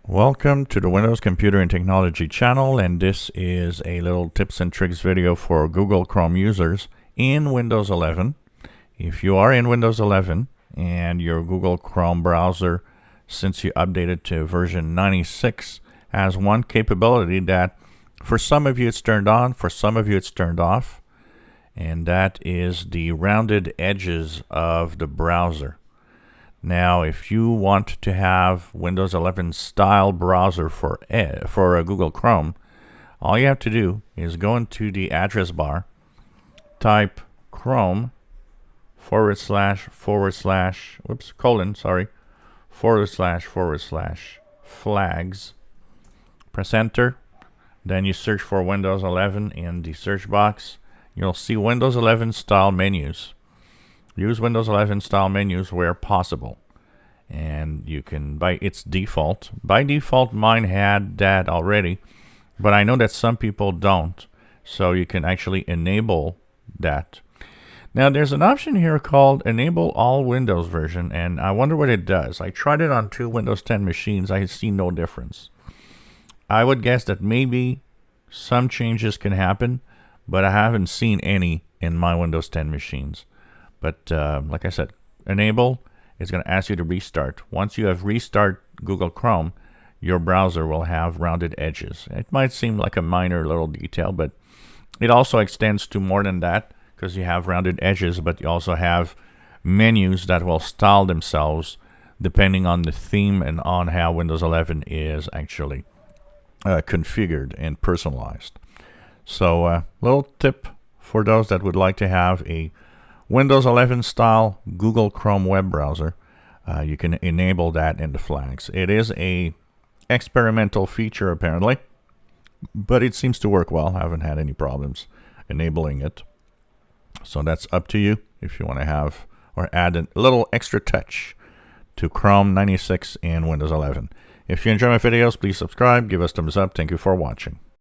Welcome to the Windows Computer and Technology channel, and this is a little tips and tricks video for Google Chrome users in Windows 11. If you are in Windows 11 and your Google Chrome browser, since you updated to version 96, has one capability that for some of you it's turned on, for some of you it's turned off, and that is the rounded edges of the browser. Now, if you want to have Windows 11 style browser for Google Chrome, all you have to do is go into the address bar, type Chrome //flags, press enter, then you search for Windows 11 in the search box. You'll see Windows 11 style menus. Use Windows 11 style menus where possible, and you can, by default, mine had that already, but I know that some people don't, so you can actually enable that. Now there's an option here called enable all Windows version, and I wonder what it does. I tried it on 2 Windows 10 machines. I see no difference. I would guess that maybe some changes can happen, but I haven't seen any in my Windows 10 machines. But like I said, enable is going to ask you to restart. Once you have restart Google Chrome, your browser will have rounded edges. It might seem like a minor little detail, but it also extends to more than that, because you have rounded edges, but you also have menus that will style themselves depending on the theme and on how Windows 11 is actually configured and personalized. So little tip for those that would like to have a Windows 11 style Google Chrome web browser, you can enable that in the flags. It is a experimental feature apparently, but it seems to work well. I haven't had any problems enabling it. So that's up to you if you want to have or add a little extra touch to Chrome 96 and Windows 11. If you enjoy my videos, please subscribe, give us thumbs up. Thank you for watching.